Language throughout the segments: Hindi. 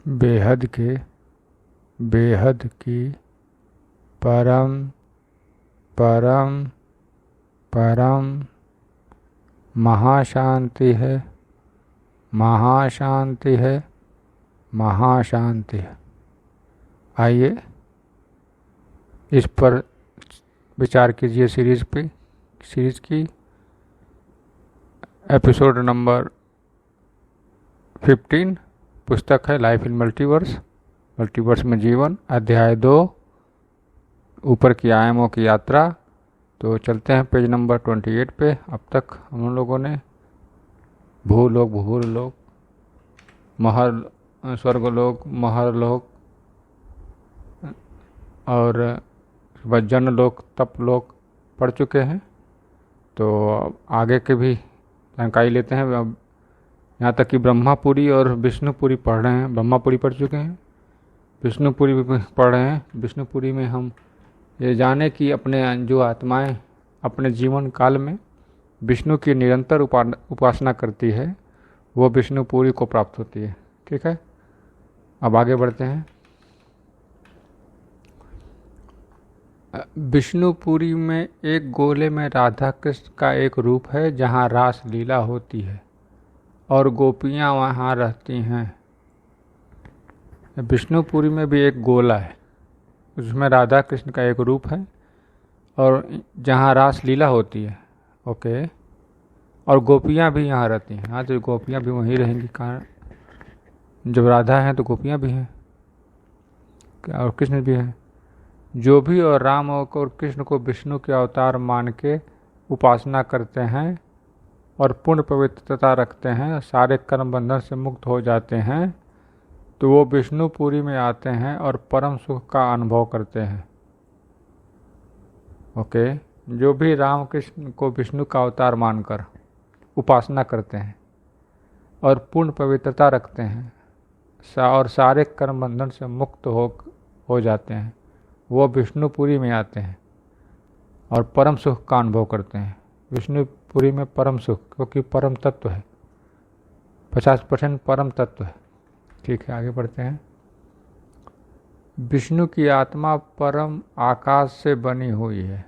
बेहद की परम परम परम महाशांति है, महाशांति है, महाशांति है। आइए इस पर विचार कीजिए। सीरीज की एपिसोड नंबर 15 पुस्तक है लाइफ इन मल्टीवर्स में जीवन, अध्याय 2 ऊपर की आयामों की यात्रा। तो चलते हैं पेज नंबर 28 पे। अब तक हम लोगों ने भूलोक, स्वर्गलोक, महरलोक और जनलोक, तपलोक पढ़ चुके हैं। तो आगे के भी जानकारी लेते हैं। अब यहाँ तक कि ब्रह्मापुरी और विष्णुपुरी पढ़ रहे हैं। ब्रह्मापुरी पढ़ चुके हैं, विष्णुपुरी भी पढ़ रहे हैं। विष्णुपुरी में हम ये जाने कि अपने जो आत्माएं अपने जीवन काल में विष्णु की निरंतर उपासना करती है, वो विष्णुपुरी को प्राप्त होती है। ठीक है, अब आगे बढ़ते हैं। विष्णुपुरी में एक गोले में राधा कृष्ण का एक रूप है जहाँ रास लीला होती है और गोपियाँ वहाँ रहती हैं। विष्णुपुरी में भी एक गोला है, उसमें राधा कृष्ण का एक रूप है और जहाँ रास लीला होती है। ओके, और गोपियाँ भी यहाँ रहती हैं। हाँ, तो गोपियाँ भी वहीं रहेंगी। कारण जब राधा है तो गोपियाँ भी हैं और कृष्ण भी हैं। जो भी और राम और कृष्ण को विष्णु के अवतार मान के उपासना करते हैं और पूर्ण पवित्रता रखते हैं, सारे कर्म बंधन से मुक्त हो जाते हैं, तो वो विष्णुपुरी में आते हैं और परम सुख का अनुभव करते हैं। ओके, जो भी राम कृष्ण को विष्णु का अवतार मानकर उपासना करते हैं और पूर्ण पवित्रता रखते हैं और सारे कर्म बंधन से मुक्त हो जाते हैं, वो विष्णुपुरी में आते हैं और परम सुख का अनुभव करते हैं। विष्णुपुरी में परम सुख, क्योंकि परम तत्व है, 50% परम तत्व है। ठीक है, आगे बढ़ते हैं। विष्णु की आत्मा परम आकाश से बनी हुई है।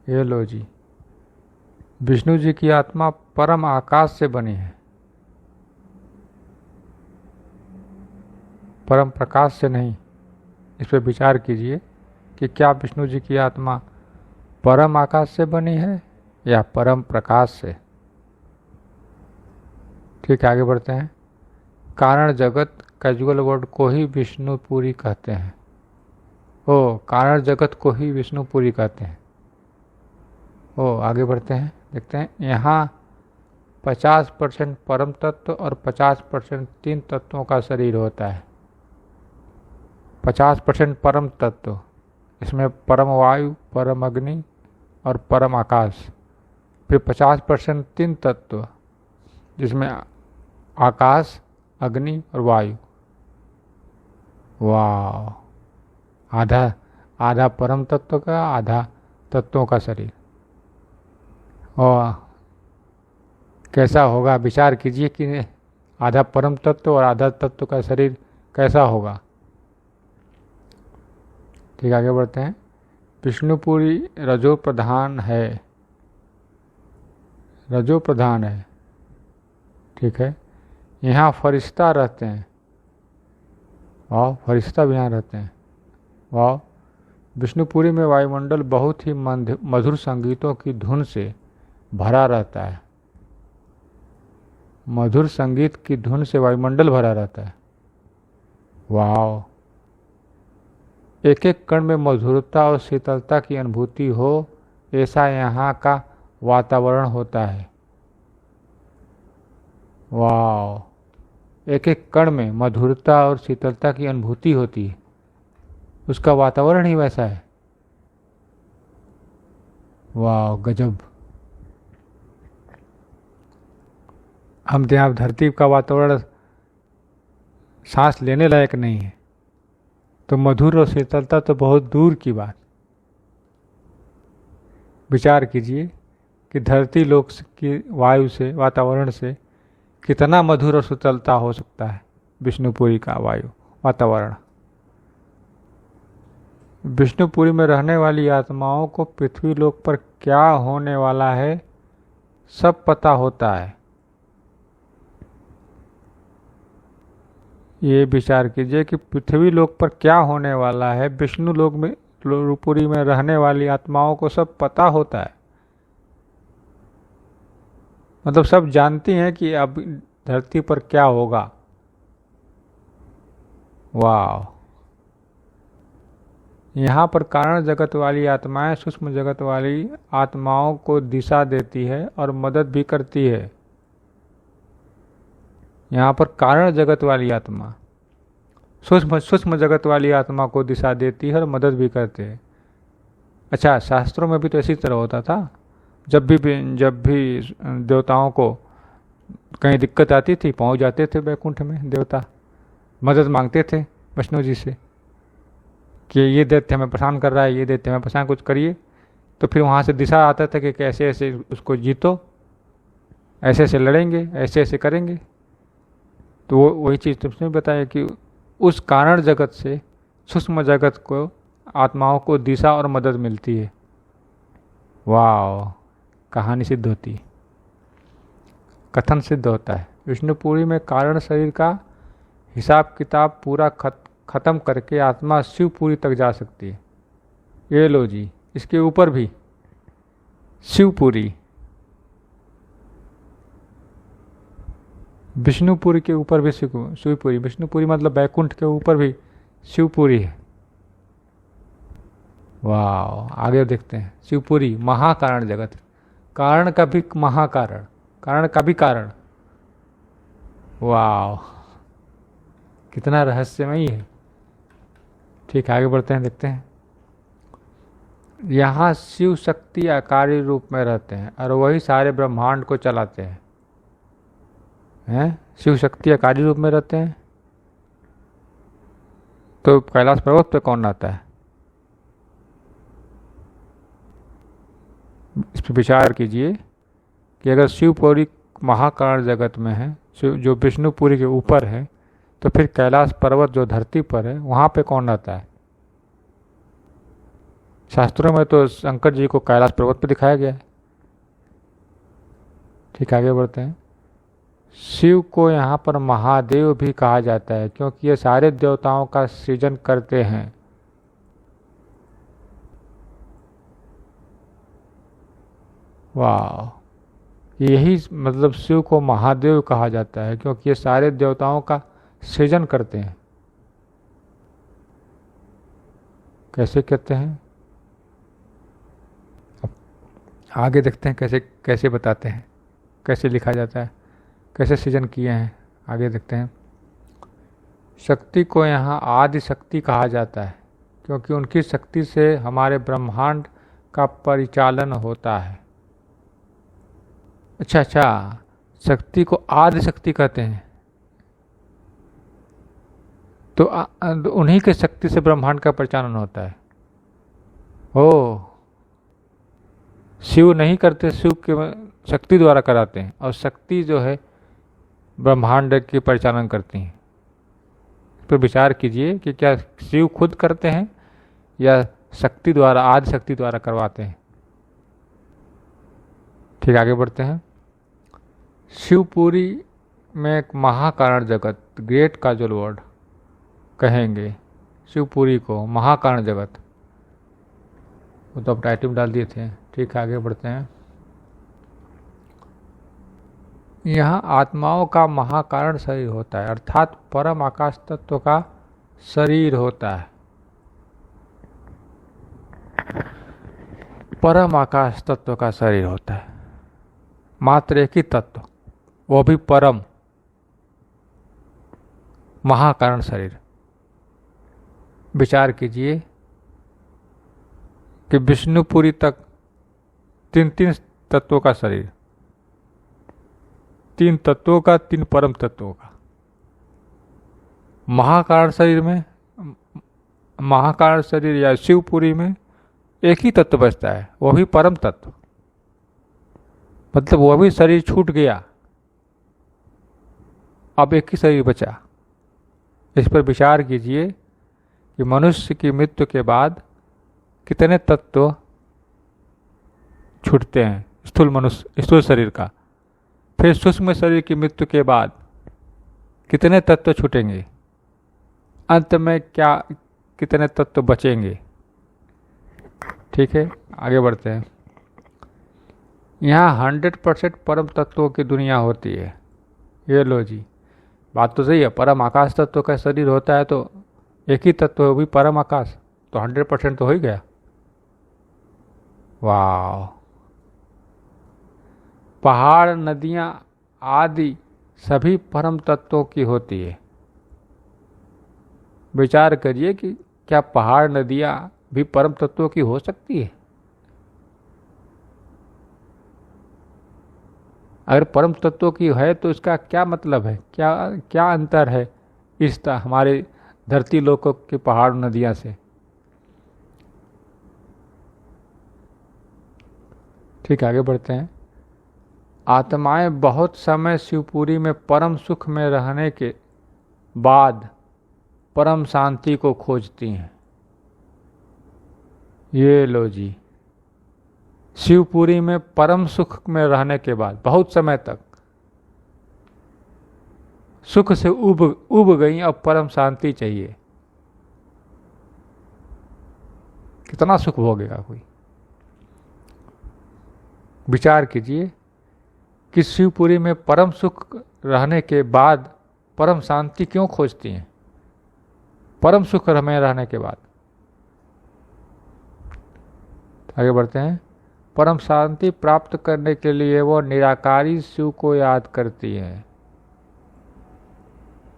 ये लो जी, विष्णु जी की आत्मा परम आकाश से बनी है, परम प्रकाश से नहीं। इस पर विचार कीजिए कि क्या विष्णु जी की आत्मा परम आकाश से बनी है या परम प्रकाश से। ठीक है, आगे बढ़ते हैं। कारण जगत कैजुअल वर्ड को ही विष्णुपुरी कहते हैं। कारण जगत को ही विष्णुपुरी कहते हैं। आगे बढ़ते हैं, देखते हैं। यहाँ 50% परम तत्व और 50% 3 तत्वों का शरीर होता है। 50% परम तत्व, इसमें परम वायु, परम अग्नि और परम आकाश। फिर 50% 3 तत्व, जिसमें आकाश, अग्नि और वायु। वाह, आधा परम तत्व का, आधा तत्वों का शरीर। और कैसा होगा, विचार कीजिए कि आधा परम तत्व और आधा तत्व का शरीर कैसा होगा। ठीक, आगे बढ़ते हैं। विष्णुपुरी रजो प्रधान है। ठीक है, यहाँ फरिश्ता रहते हैं। वाह, फरिश्ता भी यहाँ रहते हैं। वाह, विष्णुपुरी में वायुमंडल बहुत ही मधुर संगीतों की धुन से भरा रहता है। मधुर संगीत की धुन से वायुमंडल भरा रहता है। वाह, एक एक कण में मधुरता और शीतलता की अनुभूति हो, ऐसा यहाँ का वातावरण होता है। वाह, एक एक कण में मधुरता और शीतलता की अनुभूति होती है, उसका वातावरण ही वैसा है। वाह, गजब। हम यहाँ धरती का वातावरण सांस लेने लायक नहीं है, तो मधुर और शीतलता तो बहुत दूर की बात। विचार कीजिए कि धरती लोक की वायु से, वातावरण से कितना मधुर और शीतलता हो सकता है। विष्णुपुरी का वायु वातावरण। विष्णुपुरी में रहने वाली आत्माओं को पृथ्वी लोक पर क्या होने वाला है सब पता होता है। ये विचार कीजिए कि पृथ्वी लोक पर क्या होने वाला है, विष्णु लोक में पुरी में रहने वाली आत्माओं को सब पता होता है। मतलब सब जानती हैं कि अब धरती पर क्या होगा। वाह। यहाँ पर कारण जगत वाली आत्माएं सूक्ष्म जगत वाली आत्माओं को दिशा देती है और मदद भी करती है। यहाँ पर कारण जगत वाली आत्मा सूक्ष्म जगत वाली आत्मा को दिशा देती है और मदद भी करते हैं। अच्छा, शास्त्रों में भी तो इसी तरह होता था। जब भी देवताओं को कहीं दिक्कत आती थी, पहुंच जाते थे वैकुंठ में देवता, मदद मांगते थे विष्णु जी से कि ये दैत्य हमें परेशान कर रहा है, ये दैत्य हमें परेशान, कुछ करिए। तो फिर वहाँ से दिशा आता था कि कैसे ऐसे उसको जीतो, ऐसे ऐसे लड़ेंगे, ऐसे ऐसे करेंगे। तो वही चीज़ तुमने बताया कि उस कारण जगत से सूक्ष्म जगत को आत्माओं को दिशा और मदद मिलती है। वाह, कहानी सिद्ध होती है, कथन सिद्ध होता है। विष्णुपुरी में कारण शरीर का हिसाब किताब पूरा खत्म करके आत्मा शिवपुरी तक जा सकती है। ये लो जी, इसके ऊपर भी शिवपुरी, विष्णुपुरी के ऊपर भी शिवपुरी, विष्णुपुरी मतलब वैकुंठ के ऊपर भी शिवपुरी है। वाह, आगे देखते हैं। शिवपुरी महाकारण जगत, कारण का भी महाकारण, कारण का भी कारण। वाह, कितना रहस्यमयी है। ठीक, आगे बढ़ते हैं, देखते हैं। यहाँ शिव शक्ति आकारी रूप में रहते हैं और वही सारे ब्रह्मांड को चलाते हैं। शिव शक्ति आकारी रूप में रहते हैं तो कैलाश पर्वत पे कौन आता है? इस पर विचार कीजिए कि अगर शिवपुरी महाकारण जगत में है, जो विष्णुपुरी के ऊपर है, तो फिर कैलाश पर्वत जो धरती पर है वहाँ पे कौन रहता है? शास्त्रों में तो शंकर जी को कैलाश पर्वत पे दिखाया गया है। ठीक, आगे बढ़ते हैं। शिव को यहाँ पर महादेव भी कहा जाता है क्योंकि ये सारे देवताओं का सृजन करते हैं। वाह, यही मतलब शिव को महादेव कहा जाता है क्योंकि ये सारे देवताओं का सृजन करते हैं। कैसे कहते हैं, आगे देखते हैं कैसे कैसे बताते हैं, कैसे लिखा जाता है, कैसे सृजन किए हैं। आगे देखते हैं। शक्ति को यहाँ आदि शक्ति कहा जाता है क्योंकि उनकी शक्ति से हमारे ब्रह्मांड का परिचालन होता है। अच्छा, शक्ति को आदि शक्ति कहते हैं तो उन्हीं के शक्ति से ब्रह्मांड का परिचालन होता है। ओ, शिव नहीं करते, शिव के शक्ति द्वारा कराते हैं और शक्ति जो है ब्रह्मांड के परिचालन करती हैं। इस पर विचार कीजिए कि क्या शिव खुद करते हैं या शक्ति द्वारा, आदि शक्ति द्वारा करवाते हैं। ठीक, आगे बढ़ते हैं। शिवपुरी में एक महाकारण जगत, ग्रेट काजल वर्ड कहेंगे शिवपुरी को, महाकारण जगत। वो तो अब टाइटल डाल दिए थे। ठीक, आगे बढ़ते हैं। यहाँ आत्माओं का महाकारण शरीर होता है, अर्थात परम आकाश तत्व का शरीर होता है। परम आकाश तत्व का शरीर होता है, मात्र एक ही तत्व, वो भी परम महाकारण शरीर। विचार कीजिए कि विष्णुपुरी तक तीन तीन तत्वों का शरीर, तीन तत्वों का, तीन परम तत्वों का। महाकारण शरीर में, महाकारण शरीर या शिवपुरी में एक ही तत्व बचता है, वो भी परम तत्व। मतलब वो भी शरीर छूट गया, अब एक ही शरीर बचा, इस पर विचार कीजिए कि मनुष्य की मृत्यु के बाद कितने तत्व छूटते हैं स्थूल शरीर का। फिर सूक्ष्म शरीर की मृत्यु के बाद कितने तत्व छूटेंगे, अंत में क्या कितने तत्व बचेंगे। ठीक है, आगे बढ़ते हैं। यहाँ 100% परम तत्वों की दुनिया होती है। ये लो जी, बात तो सही है। परम आकाश तत्व का शरीर होता है तो एक ही तत्व है, वो भी परम आकाश, तो 100% तो हो ही गया। वाह। पहाड़, नदियाँ आदि सभी परम तत्वों की होती है। विचार करिए कि क्या पहाड़, नदियाँ भी परम तत्वों की हो सकती है? अगर परम तत्वों की है तो इसका क्या मतलब है, क्या क्या अंतर है इस हमारे धरती लोकों के पहाड़ नदियाँ से। ठीक है, आगे बढ़ते हैं। आत्माएं बहुत समय शिवपुरी में परम सुख में रहने के बाद परम शांति को खोजती हैं। ये लो जी, शिवपुरी में परम सुख में रहने के बाद बहुत समय तक सुख से उब गई, अब परम शांति चाहिए। कितना सुख भोगेगा कोई। विचार कीजिए कि शिवपुरी में परम सुख रहने के बाद परम शांति क्यों खोजती हैं, परम सुख में रहने के बाद। आगे बढ़ते हैं। परम शांति प्राप्त करने के लिए वो निराकारी शिव को याद करती है।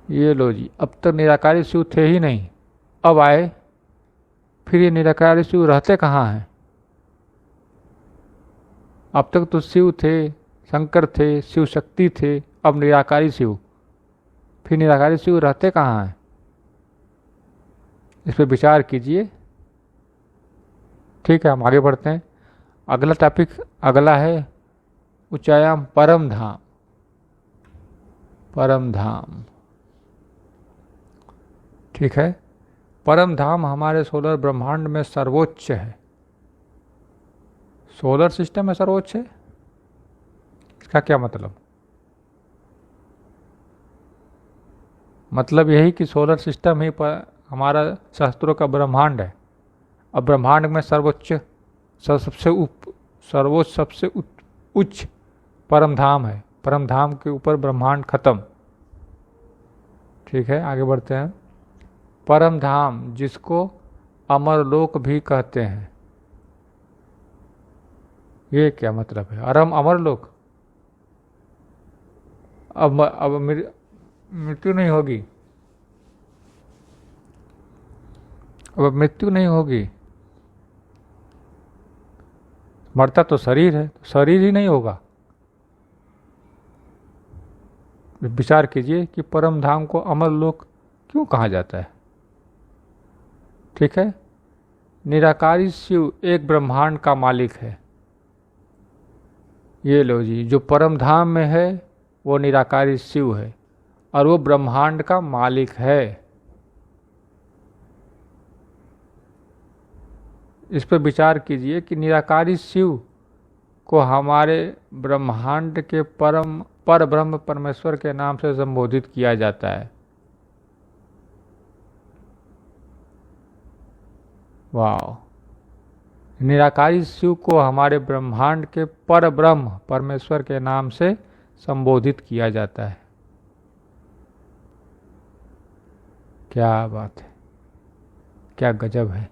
ये लो जी, अब तक निराकारी शिव थे ही नहीं, अब आए, फिर ये निराकारी शिव रहते कहाँ हैं? अब तक तो शिव थे, शंकर थे, शिव शक्ति थे, अब निराकारी शिव, फिर निराकारी शिव रहते कहाँ हैं? इस पर विचार कीजिए। ठीक है, हम आगे बढ़ते हैं। अगला टॉपिक अगला है उच्चायाम परम धाम। परम धाम, ठीक है। परम धाम हमारे सोलर ब्रह्मांड में सर्वोच्च है। सोलर सिस्टम में सर्वोच्च है, इसका क्या मतलब? मतलब यही कि सोलर सिस्टम ही पर हमारा शास्त्रों का ब्रह्मांड है। अब ब्रह्मांड में सर्वोच्च सबसे उच्च परम धाम है। परम धाम के ऊपर ब्रह्मांड खत्म। ठीक है, आगे बढ़ते हैं। परम धाम जिसको अमरलोक भी कहते हैं, ये क्या मतलब है? अमरलोक, अब मृत्यु नहीं होगी, अब मृत्यु नहीं होगी। मरता तो शरीर है, तो शरीर ही नहीं होगा। विचार कीजिए कि परम धाम को अमरलोक क्यों कहा जाता है। ठीक है, निराकारी शिव एक ब्रह्मांड का मालिक है। ये लो जी, जो परम धाम में है वो निराकारी शिव है और वो ब्रह्मांड का मालिक है। इस पर विचार कीजिए कि निराकारी शिव को हमारे ब्रह्मांड के पर ब्रह्म परमेश्वर के नाम से संबोधित किया जाता है। वाह। निराकारी शिव को हमारे ब्रह्मांड के पर ब्रह्म परमेश्वर के नाम से संबोधित किया जाता है। क्या बात है, क्या गजब है।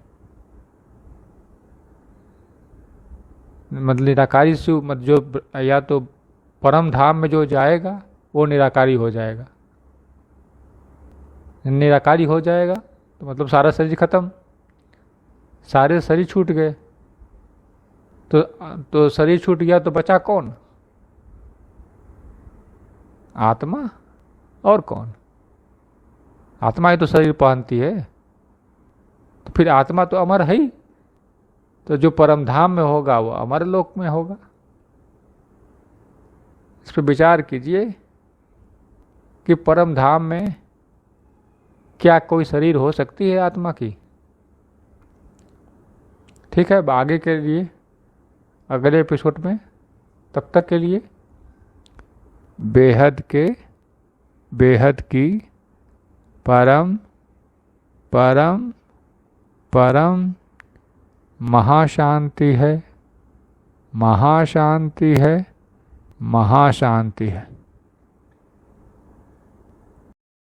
मतलब निराकारी शिव जो या तो परम धाम में जो जाएगा वो निराकारी हो जाएगा। निराकारी हो जाएगा तो मतलब सारा शरीर खत्म, सारे शरीर छूट गए। तो शरीर छूट गया तो बचा कौन? आत्मा। और कौन? आत्मा ही तो शरीर पहनती है, तो फिर आत्मा तो अमर है ही। तो जो परम धाम में होगा वो अमर लोक में होगा। इस पर विचार कीजिए कि परम धाम में क्या कोई शरीर हो सकती है आत्मा की? ठीक है, अब आगे के लिए अगले एपिसोड में, तब तक के लिए बेहद की परम परम परम महाशांति है, महाशांति है, महाशांति है।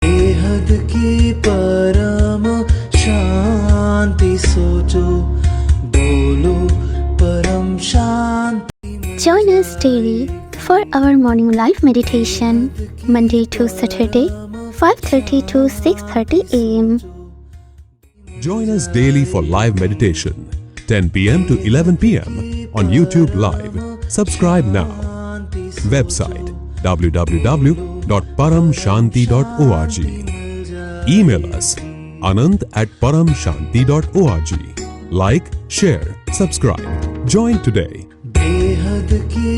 बेहद की परम शांति सोचो, बोलो परम शांति। Join us daily for our morning live meditation, Monday to Saturday, 5:30 to 6:30 a.m. Join us daily for live meditation, 10 p.m. to 11 p.m. on YouTube Live. Subscribe now. Website www.paramshanti.org. Email us anant@paramshanti.org. Like, share, subscribe. Join today. बेहद की